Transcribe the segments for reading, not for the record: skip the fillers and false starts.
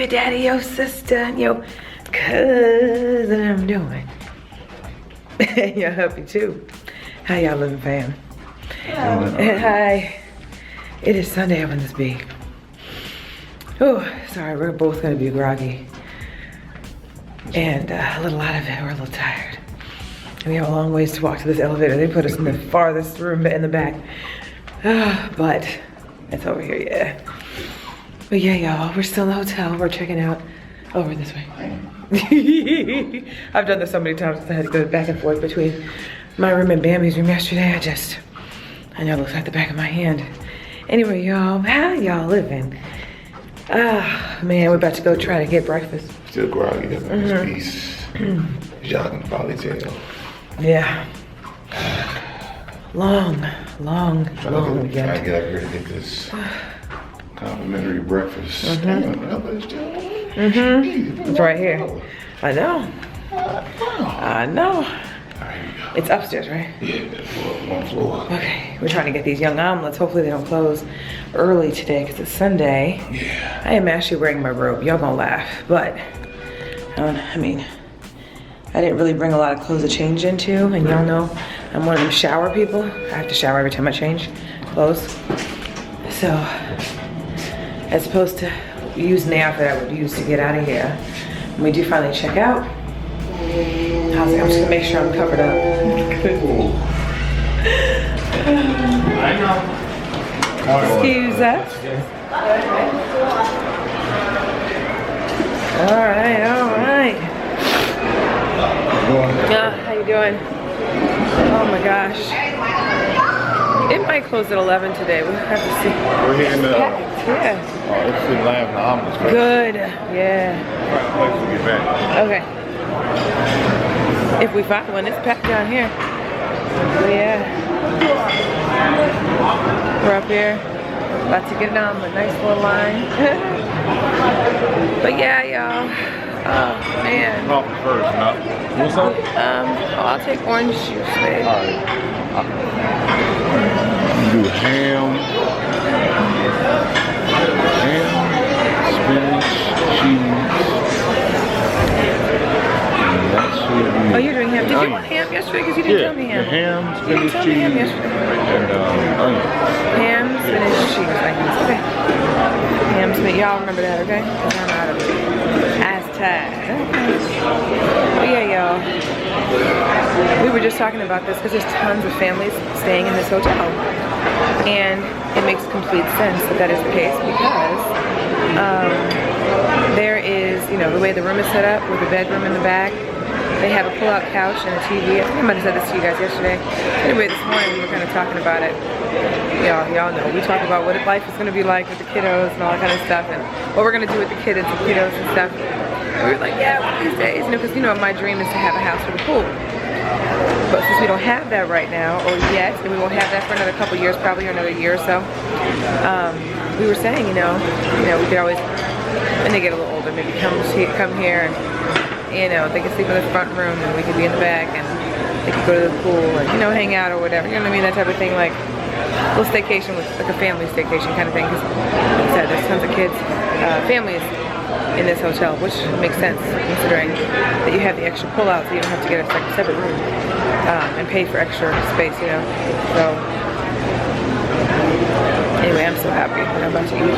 daddy, your sister, and your cousin I'm doing. Your hubby too. How y'all living, fam? Hi. It is Sunday up in this bee. Oh, sorry, we're both gonna be groggy. And a little out of it, we're a little tired. We have a long ways to walk to this elevator. They put us in the farthest room in the back. But it's over here, yeah. But yeah, y'all, we're still in the hotel. We're checking out over this way. I've done this so many times because I had to go back and forth between my room and Bambi's room yesterday. I know it looks like the back of my hand. Anyway, y'all, how y'all living? Man, we're about to go try to get breakfast. Still groggy up in this piece. Y'all can probably tell. Yeah. Long weekend. I get up here to get this complimentary breakfast. It's right here. I know. I know. It's upstairs, right? Yeah, one floor. Okay, we're trying to get these young omelets. Hopefully they don't close early today because it's Sunday. Yeah. I am actually wearing my robe. Y'all gonna laugh, but I mean, I didn't really bring a lot of clothes to change into, and y'all know I'm one of them shower people. I have to shower every time I change clothes. So, as opposed to use the outfit I would use to get out of here, when we do finally check out, I'm just gonna make sure I'm covered up. I know. Excuse us. All right. How you doing? Oh my gosh. It might close at 11 today. We'll have to see. We're here in the... Yeah. Oh, it's the lamb and omelets. Right? Good. Yeah. Right place to get back. Okay. If we find one, it's packed down here. But yeah. We're up here. About to get an omelet. Nice little line. But yeah, y'all. Oh, man. Coffee first, no? You want some? I'll take orange juice, babe. All right. You do ham, spinach, cheese. Oh, you're doing ham. Did you want ham yesterday? Because you didn't tell me ham. The ham, spinach, cheese. cheese, Ham yesterday. and onions. Ham, spinach, cheese, onions. Okay. Ham, spinach. Y'all remember that, okay? Because I'm out of it. Aztec. Okay. But yeah, y'all. We were just talking about this because there's tons of families staying in this hotel. And it makes complete sense that is the case because there is, you know, the way the room is set up with the bedroom in the back. They have a pull-out couch and a TV. I think I might have said this to you guys yesterday. Anyway, this morning we were kind of talking about it. Y'all know. We talk about what life is going to be like with the kiddos and all that kind of stuff, and what we're going to do with the kiddos and stuff. And we were like, yeah, one of these days, you know, because, you know, my dream is to have a house with a pool. But since we don't have that right now, or yet, and we won't have that for another couple years, probably, or another year or so, we were saying, you know, we could always, when they get a little older, maybe come here and, you know, they can sleep in the front room and we could be in the back and they could go to the pool and, you know, hang out or whatever. You know what I mean? That type of thing, like a little staycation, with like a family staycation kind of thing. Because like I said, there's tons of kids, families in this hotel, which makes sense considering that you have the extra pull-out, so you don't have to get a separate room and pay for extra space, you know. So anyway, I'm so happy that I'm about to eat.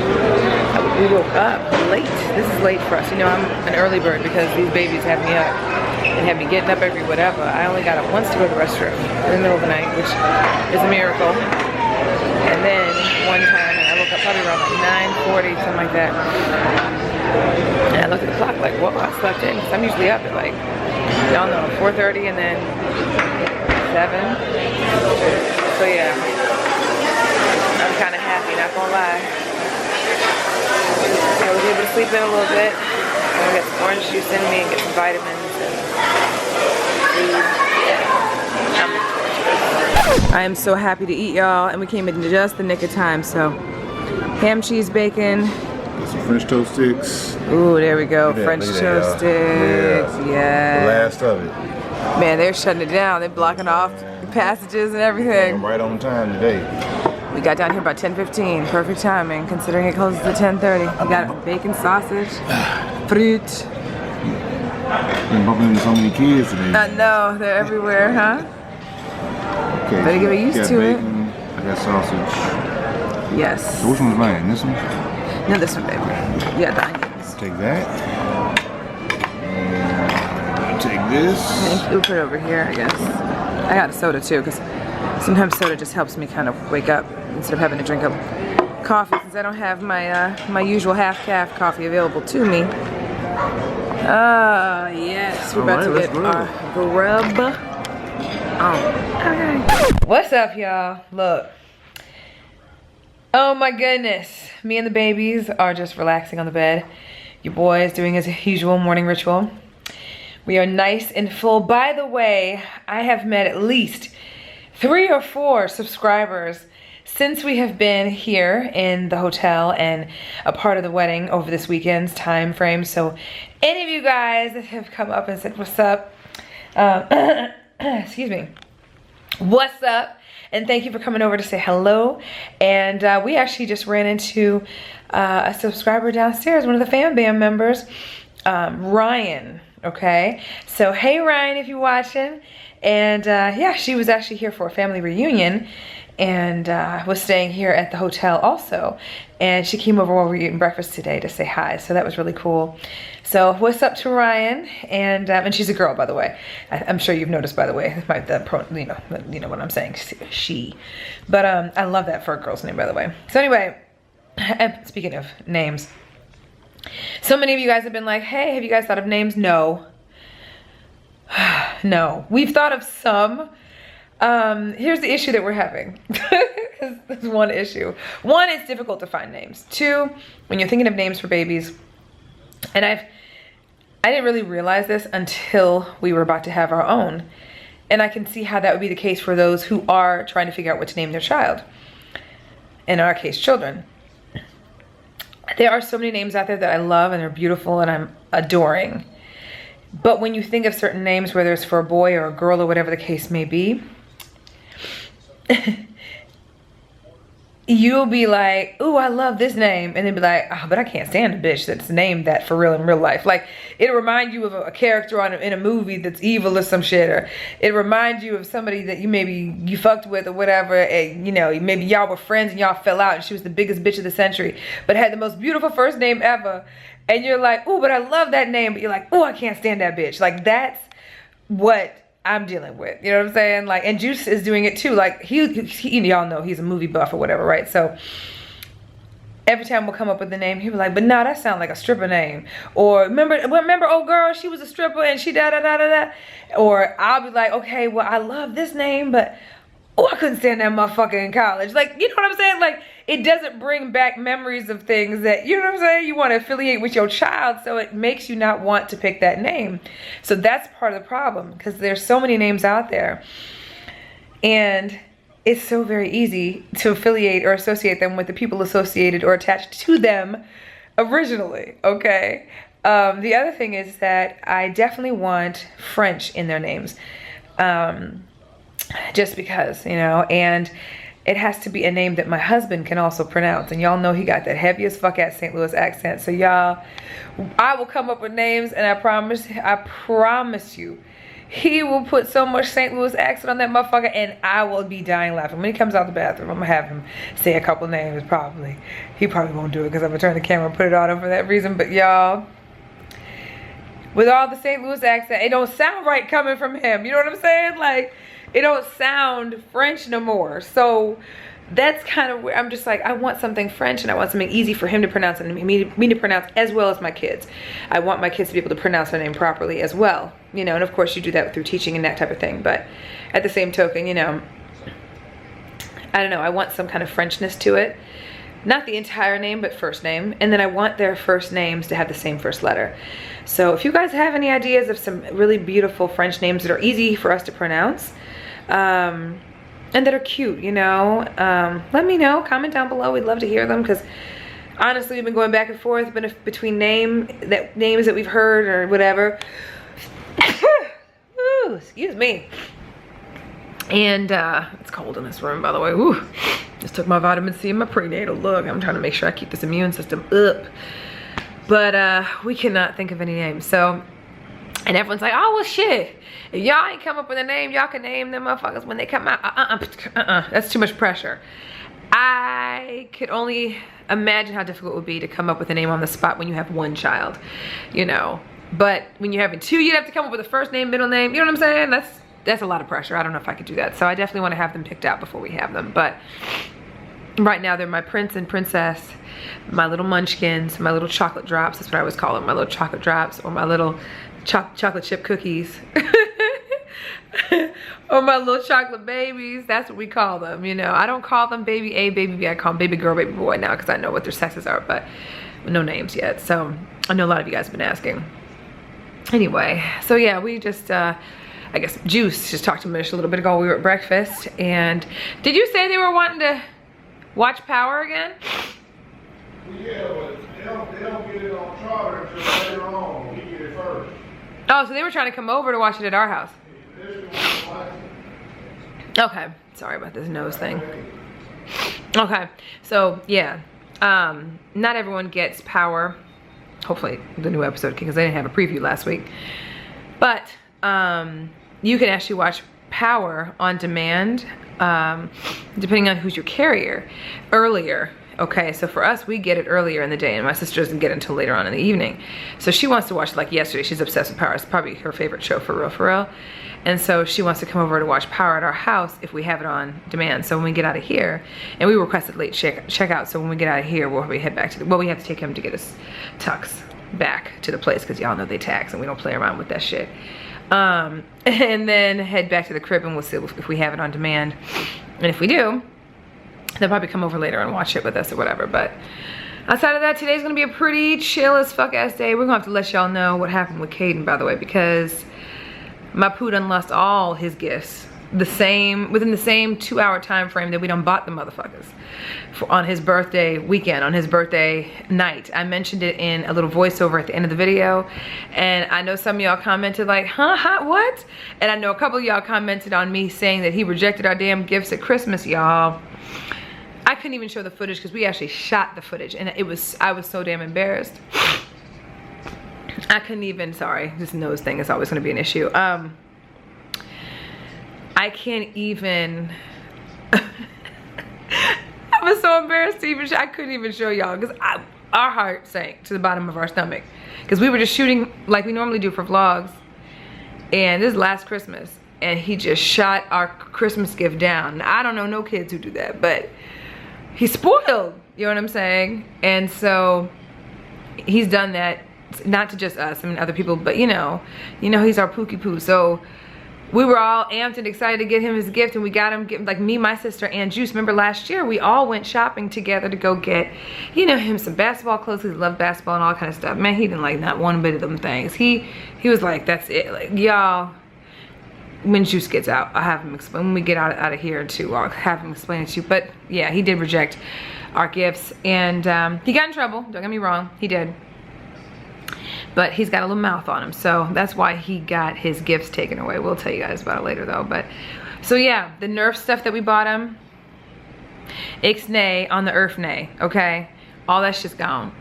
We woke up late. This is late for us. You know, I'm an early bird because these babies have me up and have me getting up every whatever. I only got up once to go to the restroom in the middle of the night, which is a miracle. And then one time, and I woke up probably around like 9:40, something like that. And I looked at the clock like, whoa, I slept in. Because I'm usually up at like, y'all know, 4:30 and then 7. So yeah, I'm kind of happy, not gonna lie. I was able to sleep in a little bit. I'm gonna get some orange juice in me and get some vitamins and food. Yeah. I am so happy to eat, y'all, and we came in just the nick of time. So, ham, cheese, bacon. Some French toast sticks. Ooh, there we go. French toast sticks. Yeah. The last of it. Man, they're shutting it down. They're blocking off the passages and everything. I'm right on time today. We got down here about 10:15. Perfect timing, considering it closes at 10:30. We got bacon, sausage, fruit. Been bumping into so many kids today. I know, they're everywhere, huh? Okay, Better get used to it. bacon, I got sausage. Yes. So which one's mine? This one? No, this one, baby. Yeah, the onions. Take that. And take this. We'll put it over here, I guess. I got a soda too, because sometimes soda just helps me kind of wake up instead of having to drink a coffee, since I don't have my my usual half-calf coffee available to me. Ah, yes, we're about to get our grub on. Okay. What's up, y'all? Look. Oh my goodness. Me and the babies are just relaxing on the bed. Your boy is doing his usual morning ritual. We are nice and full. By the way, I have met at least 3 or 4 subscribers since we have been here in the hotel and a part of the wedding over this weekend's time frame. So any of you guys that have come up and said, what's up? Excuse me. What's up? And thank you for coming over to say hello. And we actually just ran into a subscriber downstairs, one of the fan bam members, Ryan. Okay, so hey Ryan, if you're watching. And yeah, she was actually here for a family reunion and was staying here at the hotel also. And she came over while we were eating breakfast today to say hi. So that was really cool. So what's up to Ryan? And she's a girl, by the way. I'm sure you've noticed, by the way, you know what I'm saying, she. But I love that for a girl's name, by the way. So anyway, speaking of names, so many of you guys have been like, hey, have you guys thought of names? No. No. We've thought of some. Here's the issue that we're having. There's one issue. 1, it's difficult to find names. 2, when you're thinking of names for babies, and I didn't really realize this until we were about to have our own. And I can see how that would be the case for those who are trying to figure out what to name their child. In our case, children. There are so many names out there that I love and they're beautiful and I'm adoring. But when you think of certain names, whether it's for a boy or a girl or whatever the case may be, you'll be like, ooh, I love this name. And then be like, oh, but I can't stand a bitch that's named that for real in real life. Like, it'll remind you of a character in a movie that's evil or some shit. Or it reminds you of somebody that you fucked with or whatever. And, you know, maybe y'all were friends and y'all fell out and she was the biggest bitch of the century, but had the most beautiful first name ever. And you're like, ooh, but I love that name. But you're like, ooh, I can't stand that bitch. Like, that's what I'm dealing with. You know what I'm saying? Like, and Juice is doing it too. Like, he y'all know he's a movie buff or whatever, right? So every time we'll come up with the name, he'll be like, but nah, that sounds like a stripper name. Or remember old girl, she was a stripper and she da-da-da-da-da. Or I'll be like, okay, well, I love this name, but oh, I couldn't stand that motherfucker in college. Like, you know what I'm saying? Like, it doesn't bring back memories of things that, you know what I'm saying, you want to affiliate with your child, so it makes you not want to pick that name. So that's part of the problem, because there's so many names out there. And it's so very easy to affiliate or associate them with the people associated or attached to them originally, okay? The other thing is that I definitely want French in their names. Just because, you know, and it has to be a name that my husband can also pronounce. And y'all know he got that heavy as fuck ass St. Louis accent. So y'all, I will come up with names and I promise you, he will put so much St. Louis accent on that motherfucker and I will be dying laughing. When he comes out the bathroom, I'm gonna have him say a couple names probably. He probably won't do it because I'm gonna turn the camera and put it on him for that reason. But y'all, with all the St. Louis accent, it don't sound right coming from him. You know what I'm saying? Like, it don't sound French no more. So that's kind of where I'm just like, I want something French and I want something easy for him to pronounce and me to pronounce, as well as my kids. I want my kids to be able to pronounce their name properly as well. You know, and of course you do that through teaching and that type of thing. But at the same token, you know, I don't know, I want some kind of Frenchness to it. Not the entire name, but first name. And then I want their first names to have the same first letter. So if you guys have any ideas of some really beautiful French names that are easy for us to pronounce, and that are cute, you know, let me know. Comment down below. We'd love to hear them, because honestly, we've been going back and forth between names that we've heard or whatever. Ooh, excuse me. And it's cold in this room, by the way. Woo. Just took my vitamin C and my prenatal. Look, I'm trying to make sure I keep this immune system up. But we cannot think of any names. So, and everyone's like, oh, well, shit. If y'all ain't come up with a name, y'all can name them motherfuckers when they come out. That's too much pressure. I could only imagine how difficult it would be to come up with a name on the spot when you have one child, you know. But when you're having two, you'd have to come up with a first name, middle name. You know what I'm saying? That's a lot of pressure. I don't know if I could do that. So I definitely want to have them picked out before we have them. But right now they're my prince and princess, my little munchkins, my little chocolate drops. That's what I always call them, my little chocolate drops, or my little chocolate chip cookies. Or my little chocolate babies. That's what we call them, you know. I don't call them baby A, baby B. I call them baby girl, baby boy now because I know what their sexes are, but no names yet. So I know a lot of you guys have been asking. Anyway, so yeah, we just, I guess Juice just talked to Mish a little bit ago. We were at breakfast, and did you say they were wanting to watch Power again? Yeah, but they don't get it on Charter until later on. We get it first. Oh, so they were trying to come over to watch it at our house. Okay, sorry about this nose thing. Okay, so yeah, not everyone gets Power. Hopefully the new episode, because they didn't have a preview last week. But you can actually watch Power on demand, depending on who's your carrier, earlier. Okay, so for us, we get it earlier in the day, and my sister doesn't get it until later on in the evening. So she wants to watch it like yesterday. She's obsessed with Power. It's probably her favorite show, for real, for real. And so she wants to come over to watch Power at our house if we have it on demand. So when we get out of here, and we requested late checkout, so when we get out of here, we'll head back to the, well, we have to take him to get his Tux back to the place, because y'all know they tax and we don't play around with that shit. And then head back to the crib, and we'll see if we have it on demand. And if we do, they'll probably come over later and watch it with us or whatever. But outside of that, today's gonna be a pretty chill as fuck ass day. We're gonna have to let y'all know what happened with Kaden, by the way, because my poo done lost all his gifts within the same 2-hour time frame that we done bought the motherfuckers on his birthday weekend, on his birthday night. I mentioned it in a little voiceover at the end of the video, and I know some of y'all commented like, huh, what? And I know a couple of y'all commented on me saying that he rejected our damn gifts at Christmas, y'all. I couldn't even show the footage because we actually shot the footage, and I was so damn embarrassed. I couldn't even, sorry, this nose thing is always gonna be an issue. I can't even, I was so embarrassed to even, I couldn't even show y'all, because our heart sank to the bottom of our stomach. Because we were just shooting like we normally do for vlogs, and this is last Christmas, and he just shot our Christmas gift down. I don't know no kids who do that, but he's spoiled, you know what I'm saying? And so he's done that, not to just us, I mean other people, but you know he's our pookie poo. So we were all amped and excited to get him his gift, and we got him, like me, my sister, and Juice. Remember last year, we all went shopping together to go get, him some basketball clothes. He loved basketball and all kind of stuff. Man, he didn't like not one bit of them things. He was like, that's it. Like, y'all, when Juice gets out, I'll have him explain. When we get out of here too, I'll have him explain it to you. But yeah, he did reject our gifts, and he got in trouble. Don't get me wrong, he did. But he's got a little mouth on him, so that's why he got his gifts taken away. We'll tell you guys about it later though. But so yeah, the Nerf stuff that we bought him, Ixnay on the Earthnay, okay? All that shit's gone.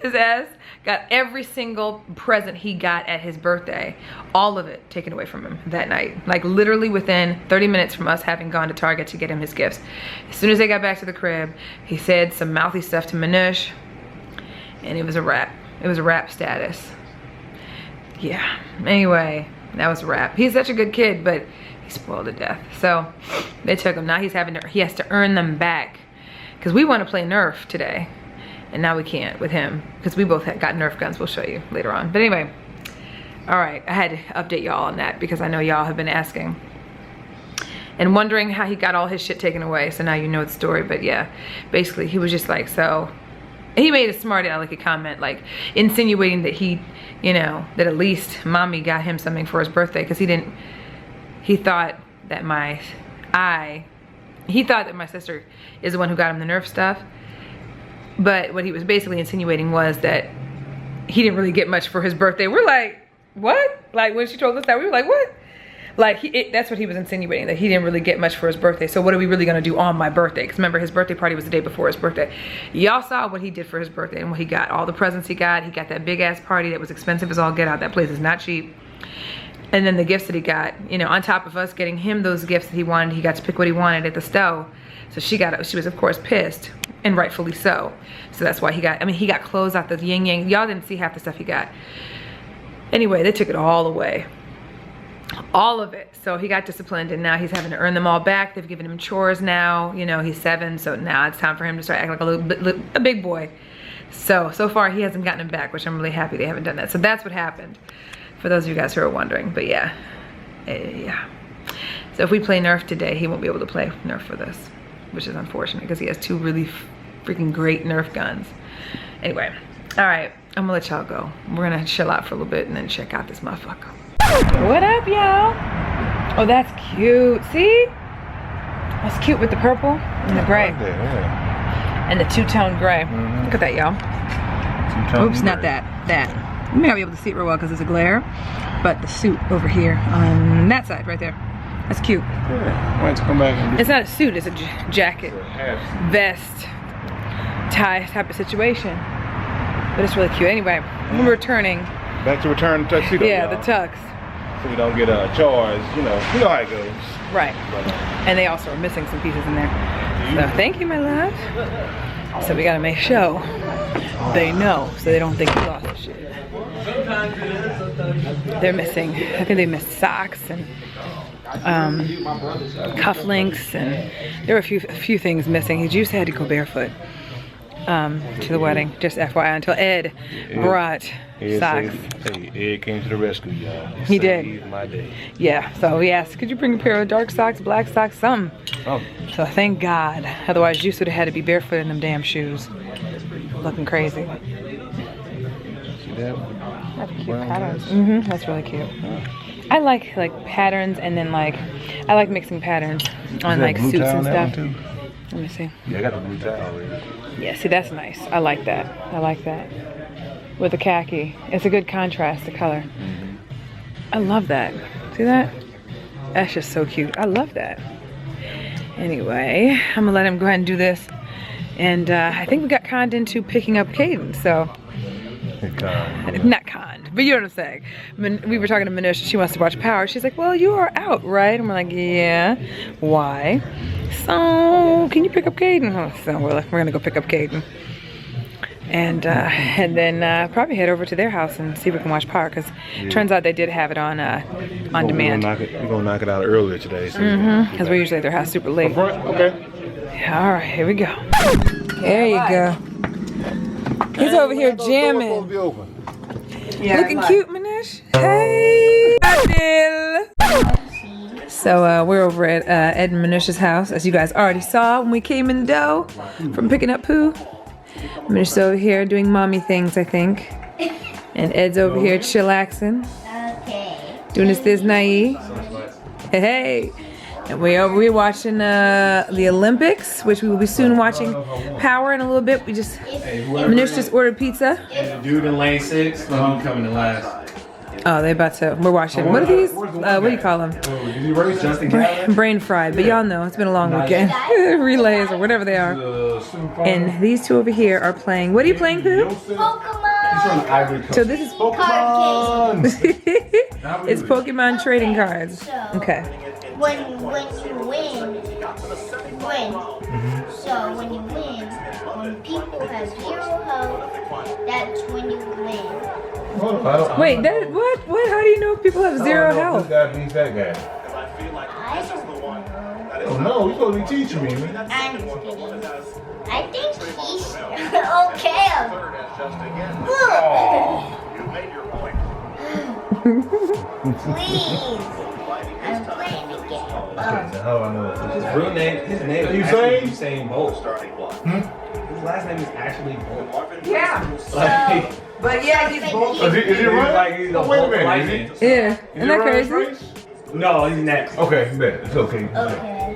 His ass got every single present he got at his birthday, all of it taken away from him that night. Like literally within 30 minutes from us having gone to Target to get him his gifts. As soon as they got back to the crib, he said some mouthy stuff to Manush, and it was a wrap. It was a wrap status. Yeah, anyway, that was a wrap. He's such a good kid, but he spoiled to death. So they took him. Now he has to earn them back, because we want to play Nerf today, and now we can't with him because we both got Nerf guns. We'll show you later on. But anyway, all right, I had to update y'all on that because I know y'all have been asking and wondering how he got all his shit taken away. So now you know the story. But yeah, basically he was just like, so he made a smart alecky comment, like insinuating that he, that at least mommy got him something for his birthday, because he thought that my sister is the one who got him the Nerf stuff. But what he was basically insinuating was that he didn't really get much for his birthday. We're like, what? Like when she told us that, we were like, what? Like, that's what he was insinuating, that he didn't really get much for his birthday. So what are we really gonna do on my birthday? Because remember, his birthday party was the day before his birthday. Y'all saw what he did for his birthday and what he got. All the presents he got. He got that big ass party that was expensive as all get out. That place is not cheap. And then the gifts that he got, you know, on top of us getting him those gifts that he wanted, he got to pick what he wanted at the stove. So she was of course pissed, and rightfully so. So that's why he got, I mean, he got clothes out the yin yang. Y'all didn't see half the stuff he got. Anyway, they took it all away. All of it. So he got disciplined, and now he's having to earn them all back. They've given him chores now. You know, he's 7, so now it's time for him to start acting like a big boy. So far he hasn't gotten them back, which I'm really happy they haven't done that. So that's what happened, for those of you guys who are wondering. But yeah, yeah. So if we play Nerf today, he won't be able to play Nerf with us, which is unfortunate because he has 2 really freaking great Nerf guns. Anyway, all right, I'm gonna let y'all go. We're gonna chill out for a little bit and then check out this motherfucker. What up, y'all? Oh, that's cute. See? That's cute with the purple and the gray. And the 2-tone gray. Look at that, y'all. Oops, not that. That. You may not be able to see it real well because there's a glare, but the suit over here on that side right there. That's cute. Yeah. Why don't you come back and it's not a suit, it's a jacket, vest, tie type of situation. But it's really cute. Anyway, we're returning. back to return the tuxedo. Yeah, the tux. So we don't get charged, you know how it goes. Right. And they also are missing some pieces in there. So thank you, my love. So we gotta make sure they know, so they don't think we lost the shit. They're missing, I think they missed socks and cufflinks, and there were a few things missing. He just had to go barefoot to the wedding, just FYI, until Ed brought socks. Hey, Ed came to the rescue, y'all. He did. My day. Yeah, so he asked, could you bring a pair of dark socks, black socks, something? Oh. So thank God. Otherwise, Juice would have had to be barefoot in them damn shoes. Looking crazy. See that? That's cute patterns. That's really cute. I like patterns, and then I like mixing patterns on like suits and stuff. Let me see. Yeah, I got the blue tie already. Yeah, see, that's nice. I like that. I like that. With the khaki. It's a good contrast, the color. I love that. See that? That's just so cute. I love that. Anyway, I'm gonna let him go ahead and do this. And I think we got conned into picking up Kaden, so. Not conned, but you know what I'm saying. We were talking to Manusha, she wants to watch Power. She's like, well, you are out, right? And we're like, yeah. Why? So, can you pick up Kaden? Oh, so we're gonna go pick up Kaden. And then probably head over to their house and see if we can watch Power, because it turns out they did have it on demand. We're gonna knock it out earlier today. So because we're usually at their house super late. Okay. All right, here we go. There you go. He's over here jamming. Yeah, looking cute, Manish. Hey, Adil. So we're over at Ed and Manish's house, as you guys already saw when we came in the door from picking up poo. Manish's over here doing mommy things, I think. And Ed's over here chillaxing. Okay. Doing his Disney. Hey. And we're watching the Olympics, which we will be soon watching Power in a little bit. Manish just ordered pizza. The dude in lane 6, no, coming in last. Oh, we're watching. What are these? What do you call them? Brain fried, but y'all know it's been a long weekend. Relays or whatever they are. And these two over here are playing. What are you playing, Pooh? Pokemon. So this is Pokemon. It's Pokemon trading cards. Okay. When you win. So when you win, when people have 0 health, that's when you win. Wait, what? How do you know if people have 0 health? This guy beats that guy. I don't know. Oh no, you're supposed to be teaching me, man. I'm just kidding. I think he's okay. Please. I'm playing again. How I know His real name, his name You is saying? Usain Bolt. His last name is actually Bolt. Yeah. But yeah, he's both. Is he right? He's Oh, a wait a Bolt minute. lightning. Yeah. Isn't that crazy? No, he's next. Okay, bet. It's okay. Okay.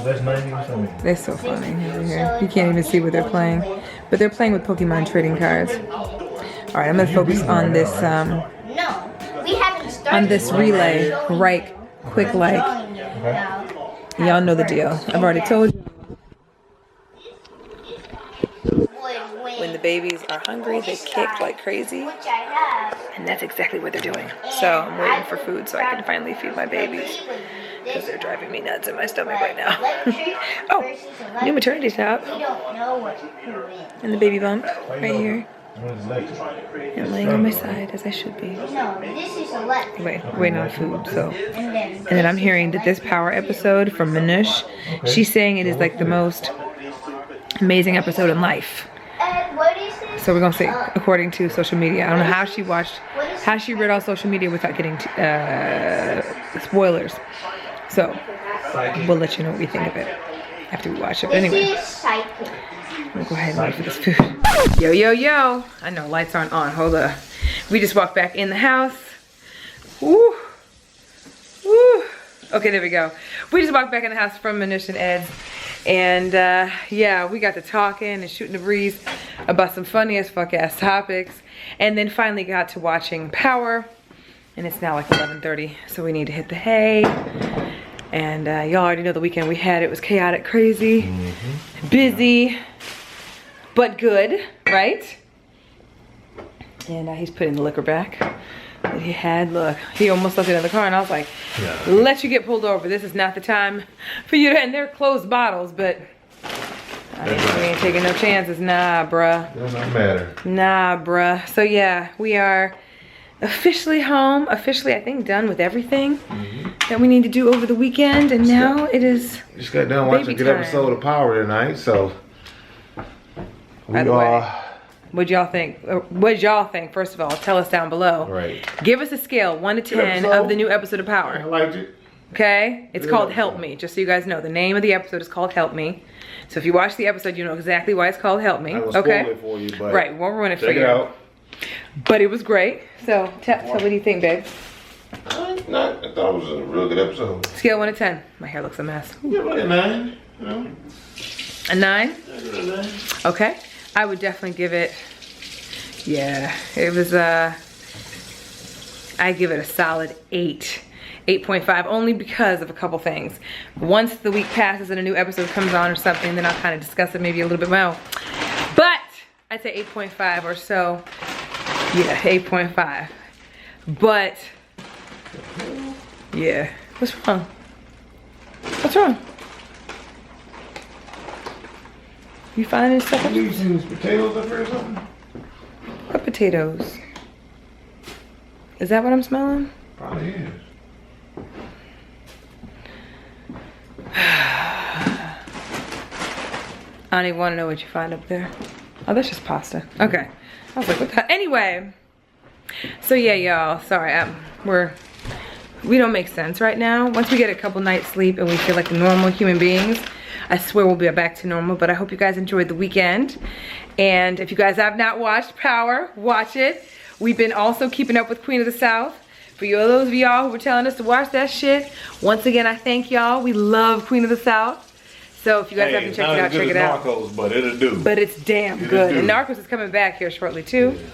That's 90 or something. They're so funny over here. You can't even see what they're playing. But they're playing with Pokemon trading cards. Alright, I'm gonna focus on this No, we haven't started. on this relay. Right, quick like. Y'all know the deal. I've already told you. When the babies are hungry, they kick like crazy. And that's exactly what they're doing. So I'm waiting for food so I can finally feed my babies. Because they're driving me nuts in my stomach right now. Oh, new maternity top. And the baby bump right here. I'm laying on my side as I should be. Wait, waiting on food. So, and then I'm hearing that this Power episode from Manush, she's saying it is like the most amazing episode in life. So we're gonna say, according to social media. I don't know how she read all social media without getting spoilers. So we'll let you know what we think of it after we watch it. But anyway, we'll go ahead and wait for this food. Yo, yo, yo. I know lights aren't on. Hold up. We just walked back in the house. Woo. Woo. Okay, there we go. We just walked back in the house from Manish and Ed's. And yeah, we got to talking and shooting the breeze about some funny as fuck ass topics. And then finally got to watching Power. And it's now like 11:30, so we need to hit the hay. And y'all already know the weekend we had. It was chaotic, crazy, busy, but good, right? And he's putting the liquor back that he had. Look, he almost left it in the car, and I was like, let you get pulled over. This is not the time for you to, and they're closed bottles, but we ain't taking no chances. Nah, bruh. Does not matter. Nah, bruh. So yeah, we are officially home, officially I think done with everything that we need to do over the weekend, and now it is just got done watching a good episode of Power tonight, so by the way, what'd y'all think? What'd y'all think? First of all, tell us down below. Right. Give us a scale 1 to 10 of the new episode of Power. I liked it. Okay? It's called Help Me, just so you guys know. The name of the episode is called Help Me. So if you watch the episode, you know exactly why it's called Help Me. I will okay? spoil it for you, but right, won't ruin it for you. Check it out. But it was great. So tell what do you think, babe? I thought it was a real good episode. Scale 1 to 10. My hair looks a mess. Yeah, like a 9. You know? A 9? Yeah, a 9. Okay. I would definitely give it, yeah, it was, I give it a solid 8. 8.5, only because of a couple things. Once the week passes and a new episode comes on or something, then I'll kind of discuss it maybe a little bit more. But I'd say 8.5 or so. Yeah, 8.5. But yeah, what's wrong? What's wrong? You finding stuff? You using these potatoes up here or something? What potatoes? Is that what I'm smelling? Probably is. I don't even want to know what you find up there. Oh, that's just pasta. Okay. I was like, what the? Anyway. So yeah, y'all. Sorry, we don't make sense right now. Once we get a couple nights sleep and we feel like normal human beings, I swear we'll be back to normal. But I hope you guys enjoyed the weekend. And if you guys have not watched Power, watch it. We've been also keeping up with Queen of the South. For those of y'all who were telling us to watch that shit, once again, I thank y'all. We love Queen of the South. So if you guys haven't checked it out, check it out. Narcos, but it'll do. But it's damn good. And Narcos is coming back here shortly too. Yeah.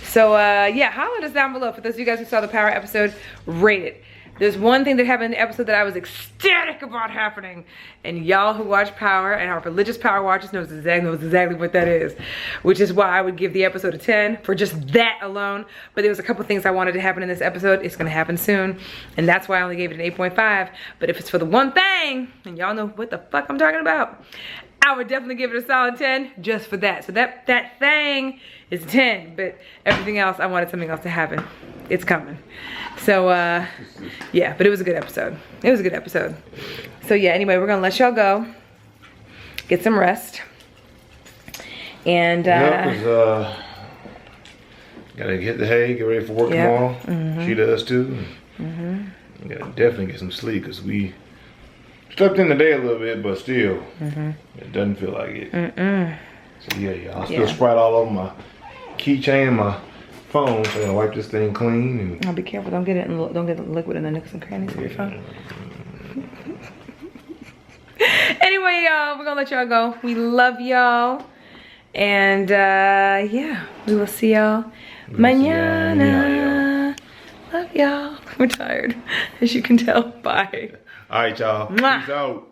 So yeah, holler at us down below. For those of you guys who saw the Power episode, rate it. There's one thing that happened in the episode that I was ecstatic about happening. And y'all who watch Power and are religious Power watchers knows exactly what that is. Which is why I would give the episode a 10 for just that alone. But there was a couple things I wanted to happen in this episode. It's gonna happen soon. And that's why I only gave it an 8.5. But if it's for the one thing, and y'all know what the fuck I'm talking about, I would definitely give it a solid 10 just for that. So that thing is 10, but everything else, I wanted something else to happen. It's coming. So yeah, but it was a good episode. It was a good episode. So yeah, anyway, we're gonna let y'all go. Get some rest. And gotta get the hay, get ready for work tomorrow. She does too. Gotta definitely get some sleep because we slept in the day a little bit, but still, it doesn't feel like it. So yeah, y'all, still Sprite all over my keychain and my phone, so I gotta wipe this thing clean. And I'll be careful. Don't get the liquid in the nooks and crannies of your phone. Anyway, y'all, we're gonna let y'all go. We love y'all, and yeah, we will see y'all mañana. Love y'all. We're tired, as you can tell. Bye. All right, y'all. Mwah. Peace out.